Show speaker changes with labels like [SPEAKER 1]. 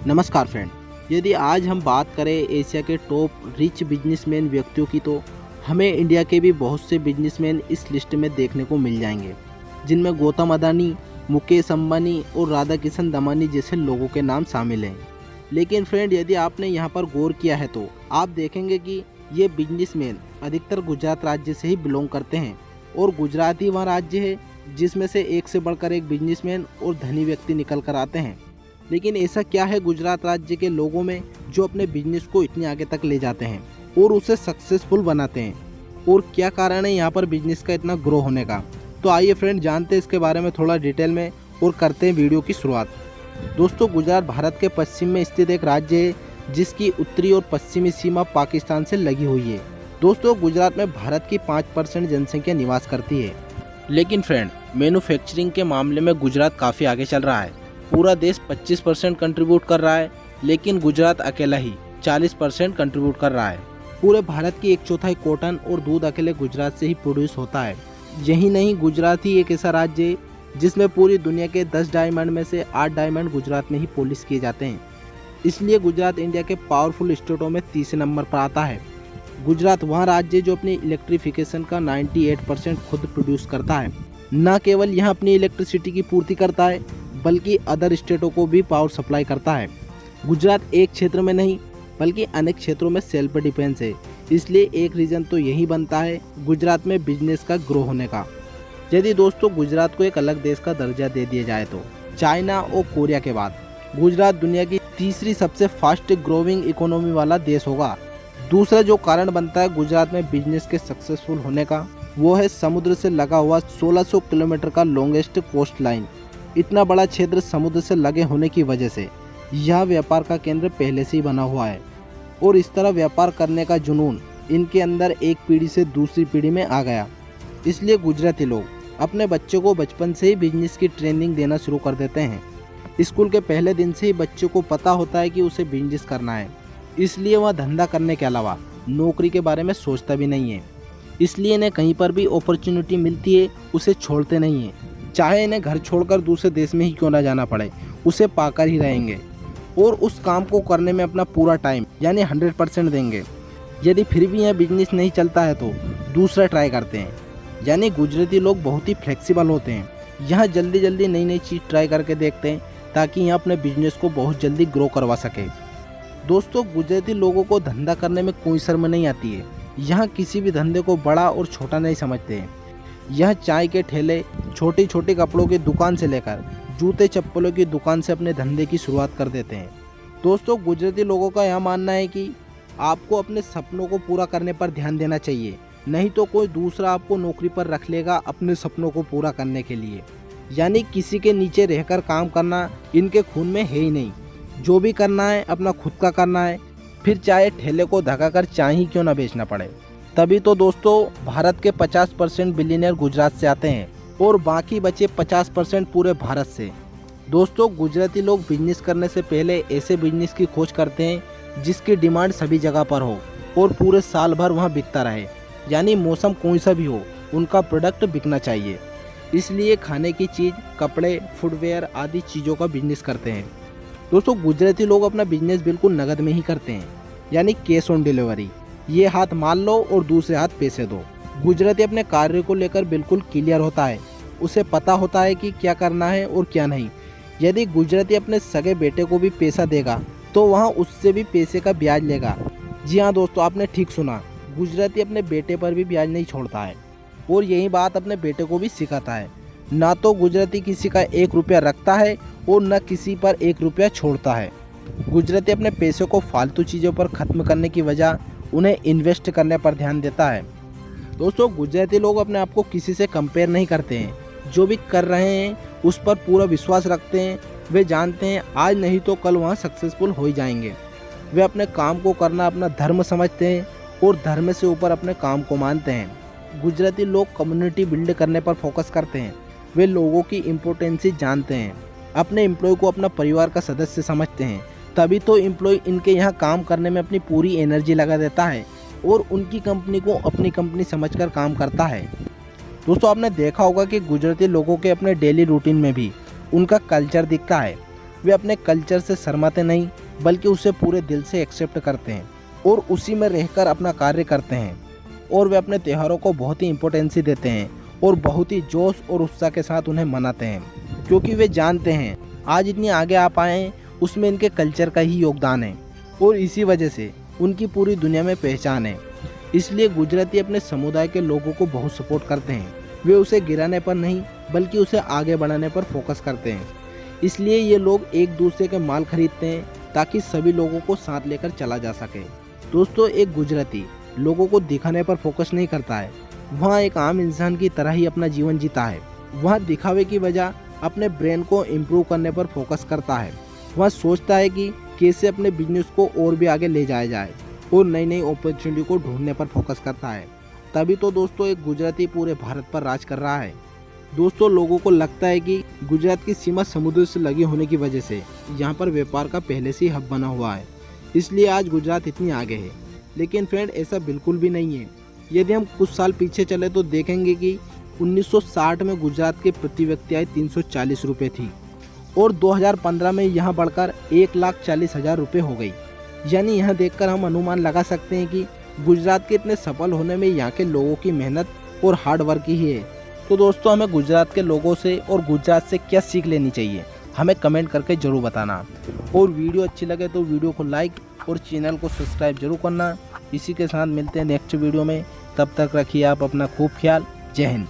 [SPEAKER 1] नमस्कार फ्रेंड। यदि आज हम बात करें एशिया के टॉप रिच बिजनेसमैन व्यक्तियों की, तो हमें इंडिया के भी बहुत से बिजनेसमैन इस लिस्ट में देखने को मिल जाएंगे, जिनमें गौतम अदानी, मुकेश अंबानी और राधा किशन दमानी जैसे लोगों के नाम शामिल हैं। लेकिन फ्रेंड, यदि आपने यहाँ पर गौर किया है तो आप देखेंगे कि ये बिजनेसमैन अधिकतर गुजरात राज्य से ही बिलोंग करते हैं, और गुजरात ही वह राज्य है जिसमें से एक से बढ़कर एक बिजनेसमैन और धनी व्यक्ति निकल कर आते हैं। लेकिन ऐसा क्या है गुजरात राज्य के लोगों में जो अपने बिजनेस को इतने आगे तक ले जाते हैं और उसे सक्सेसफुल बनाते हैं, और क्या कारण है यहाँ पर बिजनेस का इतना ग्रो होने का? तो आइए फ्रेंड, जानते हैं इसके बारे में थोड़ा डिटेल में और करते हैं वीडियो की शुरुआत। दोस्तों, गुजरात भारत के पश्चिम में स्थित एक राज्य है जिसकी उत्तरी और पश्चिमी सीमा पाकिस्तान से लगी हुई है। दोस्तों, गुजरात में भारत की 5% जनसंख्या निवास करती है। लेकिन फ्रेंड, मैन्युफैक्चरिंग के मामले में गुजरात काफ़ी आगे चल रहा है। पूरा देश 25% कंट्रीब्यूट कर रहा है, लेकिन गुजरात अकेला ही 40% कंट्रीब्यूट कर रहा है। पूरे भारत की 1/4 कॉटन और दूध अकेले गुजरात से ही प्रोड्यूस होता है। यही नहीं, गुजरात ही एक ऐसा राज्य है जिसमें पूरी दुनिया के 10 डायमंड में से 8 डायमंड गुजरात में ही पॉलिश किए जाते हैं। इसलिए गुजरात इंडिया के पावरफुल स्टेटों में तीसरे नंबर पर आता है। गुजरात वह राज्य है जो अपनी इलेक्ट्रिफिकेशन का 98% खुद प्रोड्यूस करता है। न केवल यहाँ अपनी इलेक्ट्रिसिटी की पूर्ति करता है, बल्कि अदर स्टेटों को भी पावर सप्लाई करता है। गुजरात एक क्षेत्र में नहीं बल्कि अनेक क्षेत्रों में सेल्फ डिफेंस है। इसलिए एक रीज़न तो यही बनता है गुजरात में बिजनेस का ग्रो होने का। यदि दोस्तों गुजरात को एक अलग देश का दर्जा दे दिया जाए तो चाइना और कोरिया के बाद गुजरात दुनिया की तीसरी सबसे फास्ट ग्रोइंग इकोनॉमी वाला देश होगा। दूसरा जो कारण बनता है गुजरात में बिजनेस के सक्सेसफुल होने का, वो है समुद्र से लगा हुआ 1600 किलोमीटर का लॉन्गेस्ट कोस्ट लाइन। इतना बड़ा क्षेत्र समुद्र से लगे होने की वजह से यह व्यापार का केंद्र पहले से ही बना हुआ है, और इस तरह व्यापार करने का जुनून इनके अंदर एक पीढ़ी से दूसरी पीढ़ी में आ गया। इसलिए गुजराती लोग अपने बच्चों को बचपन से ही बिजनेस की ट्रेनिंग देना शुरू कर देते हैं। स्कूल के पहले दिन से ही बच्चों को पता होता है कि उसे बिजनेस करना है, इसलिए वह धंधा करने के अलावा नौकरी के बारे में सोचता भी नहीं है। इसलिए इन्हें कहीं पर भी अपॉर्चुनिटी मिलती है उसे छोड़ते नहीं हैं। चाहे इन्हें घर छोड़कर दूसरे देश में ही क्यों ना जाना पड़े, उसे पाकर ही रहेंगे और उस काम को करने में अपना पूरा टाइम यानी 100% देंगे। यदि फिर भी यह बिजनेस नहीं चलता है तो दूसरा ट्राई करते हैं। यानी गुजराती लोग बहुत ही फ्लेक्सिबल होते हैं। यहाँ जल्दी जल्दी नई नई चीज़ ट्राई करके देखते हैं ताकि यहाँ अपने बिजनेस को बहुत जल्दी ग्रो करवा सके। दोस्तों, गुजराती लोगों को धंधा करने में कोई शर्म नहीं आती है। यहाँ किसी भी धंधे को बड़ा और छोटा नहीं समझते हैं। यह चाय के ठेले, छोटी छोटी कपड़ों की दुकान से लेकर जूते चप्पलों की दुकान से अपने धंधे की शुरुआत कर देते हैं। दोस्तों, गुजराती लोगों का यह मानना है कि आपको अपने सपनों को पूरा करने पर ध्यान देना चाहिए, नहीं तो कोई दूसरा आपको नौकरी पर रख लेगा अपने सपनों को पूरा करने के लिए। यानी किसी के नीचे रहकर काम करना इनके खून में है ही नहीं। जो भी करना है अपना खुद का करना है, फिर चाहे ठेले को धक्का चाय ही क्यों ना बेचना पड़े। तभी तो दोस्तों भारत के 50% बिलियनर गुजरात से आते हैं और बाकी बचे 50% पूरे भारत से। दोस्तों, गुजराती लोग बिजनेस करने से पहले ऐसे बिजनेस की खोज करते हैं जिसकी डिमांड सभी जगह पर हो और पूरे साल भर वहाँ बिकता रहे। यानी मौसम कोई सा भी हो, उनका प्रोडक्ट बिकना चाहिए। इसलिए खाने की चीज़, कपड़े, फुटवेयर आदि चीज़ों का बिजनेस करते हैं। दोस्तों, गुजराती लोग अपना बिजनेस बिल्कुल नगद में ही करते हैं, यानी कैश ऑन डिलीवरी। ये हाथ माल लो और दूसरे हाथ पैसे दो। गुजराती अपने कार्य को लेकर बिल्कुल क्लियर होता है। उसे पता होता है कि क्या करना है और क्या नहीं। यदि गुजराती अपने सगे बेटे को भी पैसा देगा तो वहाँ उससे भी पैसे का ब्याज लेगा। जी हाँ दोस्तों, आपने ठीक सुना, गुजराती अपने बेटे पर भी ब्याज नहीं छोड़ता है, और यही बात अपने बेटे को भी सिखाता है। ना तो गुजराती किसी का 1 रुपया रखता है और न किसी पर 1 रुपया छोड़ता है। गुजराती अपने पैसे को फालतू चीज़ों पर ख़त्म करने की वजह उन्हें इन्वेस्ट करने पर ध्यान देता है। दोस्तों, गुजराती लोग अपने आप को किसी से कंपेयर नहीं करते हैं। जो भी कर रहे हैं उस पर पूरा विश्वास रखते हैं। वे जानते हैं आज नहीं तो कल वहाँ सक्सेसफुल हो ही जाएंगे। वे अपने काम को करना अपना धर्म समझते हैं और धर्म से ऊपर अपने काम को मानते हैं। गुजराती लोग कम्युनिटी बिल्ड करने पर फोकस करते हैं। वे लोगों की इम्पोर्टेंसी जानते हैं। अपने एम्प्लॉय को अपना परिवार का सदस्य समझते हैं। तभी तो एम्प्लॉय इनके यहाँ काम करने में अपनी पूरी एनर्जी लगा देता है और उनकी कंपनी को अपनी कंपनी समझकर काम करता है। दोस्तों, आपने देखा होगा कि गुजराती लोगों के अपने डेली रूटीन में भी उनका कल्चर दिखता है। वे अपने कल्चर से शर्माते नहीं बल्कि उसे पूरे दिल से एक्सेप्ट करते हैं और उसी में रहकर अपना कार्य करते हैं। और वे अपने त्योहारों को बहुत ही इम्पोर्टेंसी देते हैं और बहुत ही जोश और उत्साह के साथ उन्हें मनाते हैं, क्योंकि वे जानते हैं आज इतनी आगे आ पाए हैं उसमें इनके कल्चर का ही योगदान है और इसी वजह से उनकी पूरी दुनिया में पहचान है। इसलिए गुजराती अपने समुदाय के लोगों को बहुत सपोर्ट करते हैं। वे उसे गिराने पर नहीं बल्कि उसे आगे बढ़ाने पर फोकस करते हैं। इसलिए ये लोग एक दूसरे के माल खरीदते हैं ताकि सभी लोगों को साथ लेकर चला जा सके। दोस्तों, एक गुजराती लोगों को दिखाने पर फोकस नहीं करता है, वहाँ एक आम इंसान की तरह ही अपना जीवन जीता है। वहाँ दिखावे की बजाय अपने ब्रेन को इम्प्रूव करने पर फोकस करता है। वह सोचता है कि कैसे अपने बिजनेस को और भी आगे ले जाया जाए और नई नई अपॉर्चुनिटी को ढूंढने पर फोकस करता है। तभी तो दोस्तों एक गुजराती पूरे भारत पर राज कर रहा है। दोस्तों, लोगों को लगता है कि गुजरात की सीमा समुद्र से लगी होने की वजह से यहाँ पर व्यापार का पहले से ही हब बना हुआ है, इसलिए आज गुजरात इतनी आगे है। लेकिन फ्रेंड, ऐसा बिल्कुल भी नहीं है। यदि हम कुछ साल पीछे चले तो देखेंगे कि 1960 में गुजरात के प्रति व्यक्ति आय 340 रुपये थी और 2015 में यहां बढ़कर 1,40,000 रुपये हो गई। यानी यहां देखकर हम अनुमान लगा सकते हैं कि गुजरात के इतने सफल होने में यहाँ के लोगों की मेहनत और हार्ड वर्क ही है। तो दोस्तों, हमें गुजरात के लोगों से और गुजरात से क्या सीख लेनी चाहिए, हमें कमेंट करके ज़रूर बताना। और वीडियो अच्छी लगे तो वीडियो को लाइक और चैनल को सब्सक्राइब जरूर करना। इसी के साथ मिलते हैं नेक्स्ट वीडियो में। तब तक रखिए आप अपना खूब ख्याल। जय हिंद।